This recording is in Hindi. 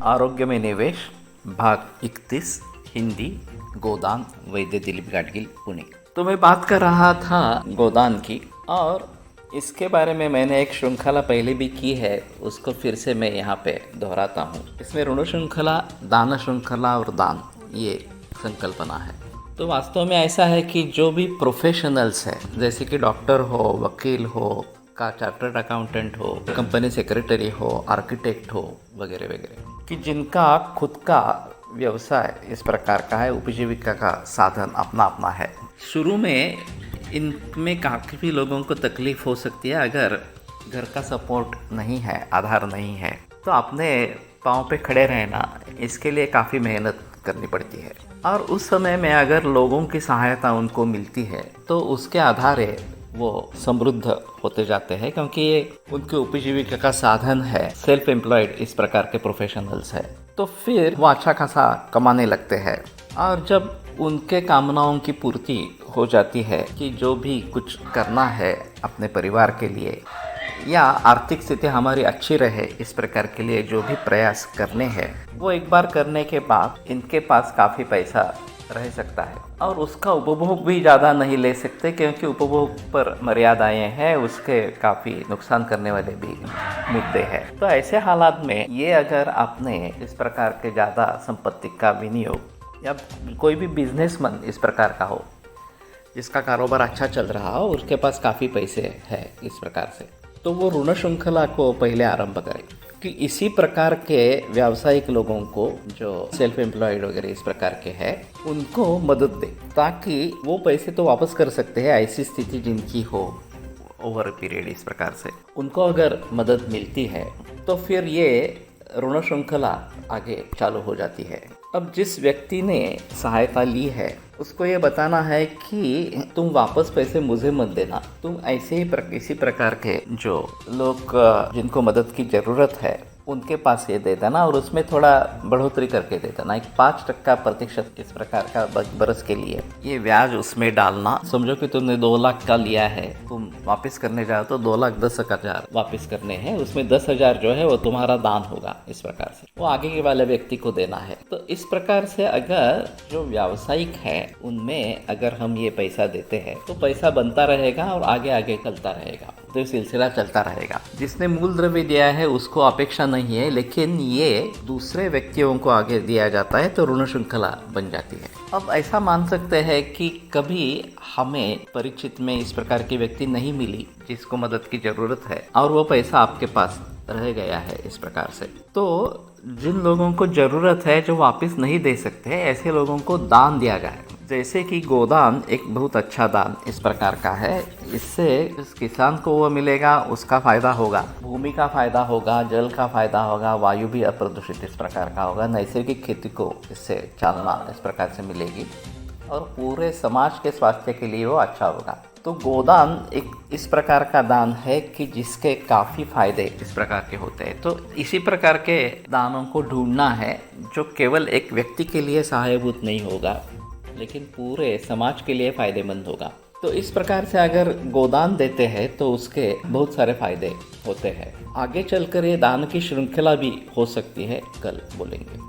आरोग्य में निवेश भाग 31 हिंदी गोदान वैद्य दिलीप गाडगिल पुणे। तो मैं बात कर रहा था गोदान की, और इसके बारे में मैंने एक श्रृंखला पहले भी की है, उसको फिर से मैं यहाँ पे दोहराता हूँ। इसमें ऋण श्रृंखला, दान श्रृंखला और दान, ये संकल्पना है। तो वास्तव में ऐसा है कि जो भी प्रोफेशनल्स है, जैसे कि डॉक्टर हो, वकील हो, का चार्टर्ड अकाउंटेंट हो, कंपनी सेक्रेटरी हो, आर्किटेक्ट हो, वगैरह वगैरह, कि जिनका खुद का व्यवसाय इस प्रकार का है, उपजीविका का साधन अपना अपना है। शुरू में इनमें काफ़ी लोगों को तकलीफ़ हो सकती है अगर घर का सपोर्ट नहीं है, आधार नहीं है, तो अपने पाँव पे खड़े रहना, इसके लिए काफ़ी मेहनत करनी पड़ती है। और उस समय में अगर लोगों की सहायता उनको मिलती है तो उसके आधारे वो समृद्ध होते जाते हैं, क्योंकि ये उनके उपजीविका का साधन है। सेल्फ एम्प्लॉयड इस प्रकार के प्रोफेशनल्स है, तो फिर वो अच्छा खासा कमाने लगते हैं। और जब उनके कामनाओं की पूर्ति हो जाती है कि जो भी कुछ करना है अपने परिवार के लिए, या आर्थिक स्थिति हमारी अच्छी रहे, इस प्रकार के लिए जो भी प्रयास करने हैं, वो एक बार करने के बाद इनके पास काफ़ी पैसा रह सकता है, और उसका उपभोग भी ज़्यादा नहीं ले सकते, क्योंकि उपभोग पर मर्यादाएं हैं, उसके काफ़ी नुकसान करने वाले भी मुद्दे हैं। तो ऐसे हालात में ये अगर आपने इस प्रकार के ज़्यादा संपत्ति का विनियोग, या कोई भी बिजनेसमैन इस प्रकार का हो जिसका कारोबार अच्छा चल रहा हो, उसके पास काफ़ी पैसे हैं इस प्रकार से, तो वो ऋण श्रृंखला को पहले आरंभ करें। कि इसी प्रकार के व्यावसायिक लोगों को, जो सेल्फ एम्प्लॉयड वगैरह इस प्रकार के हैं, उनको मदद दे, ताकि वो पैसे तो वापस कर सकते हैं। ऐसी स्थिति जिनकी हो ओवर पीरियड इस प्रकार से, उनको अगर मदद मिलती है तो फिर ये ऋण श्रृंखला आगे चालू हो जाती है। अब जिस व्यक्ति ने सहायता ली है उसको ये बताना है कि तुम वापस पैसे मुझे मत देना, तुम ऐसे ही इसी प्रकार के जो लोग जिनको मदद की ज़रूरत है उनके पास ये दे देना, और उसमें थोड़ा बढ़ोतरी करके दे देना, एक 5% इस प्रकार का बरस के लिए ये ब्याज उसमें डालना। समझो कि तुमने 2 लाख का लिया है, तुम वापस करने जाओ तो 2,10,000 वापस करने हैं, उसमें 10,000 जो है वो तुम्हारा दान होगा, इस प्रकार से वो आगे के वाले व्यक्ति को देना है। तो इस प्रकार से अगर जो व्यावसायिक है उनमें अगर हम ये पैसा देते हैं तो पैसा बनता रहेगा और आगे आगे चलता रहेगा, तो सिलसिला चलता रहेगा। जिसने मूल द्रव्य दिया है उसको अपेक्षा नहीं है, लेकिन ये दूसरे व्यक्तियों को आगे दिया जाता है तो ऋण श्रृंखला बन जाती है। अब ऐसा मान सकते हैं कि कभी हमें परिचित में इस प्रकार की व्यक्ति नहीं मिली जिसको मदद की ज़रूरत है, और वो पैसा आपके पास रह गया है इस प्रकार से, तो जिन लोगों को ज़रूरत है जो वापस नहीं दे सकते, ऐसे लोगों को दान दिया जाए। जैसे कि गोदान एक बहुत अच्छा दान इस प्रकार का है, इससे जिस किसान को वो मिलेगा उसका फ़ायदा होगा, भूमि का फ़ायदा होगा, जल का फ़ायदा होगा, वायु भी अप्रदूषित इस प्रकार का होगा, नैसर्गिक खेती को इससे चालना इस प्रकार से मिलेगी, और पूरे समाज के स्वास्थ्य के लिए वो अच्छा होगा। तो गोदान एक इस प्रकार का दान है कि जिसके काफ़ी फायदे इस प्रकार के होते हैं। तो इसी प्रकार के दानों को ढूंढना है जो केवल एक व्यक्ति के लिए सहायभूत नहीं होगा, लेकिन पूरे समाज के लिए फ़ायदेमंद होगा। तो इस प्रकार से अगर गोदान देते हैं तो उसके बहुत सारे फायदे होते हैं। आगे चलकर ये दान की श्रृंखला भी हो सकती है, कल बोलेंगे।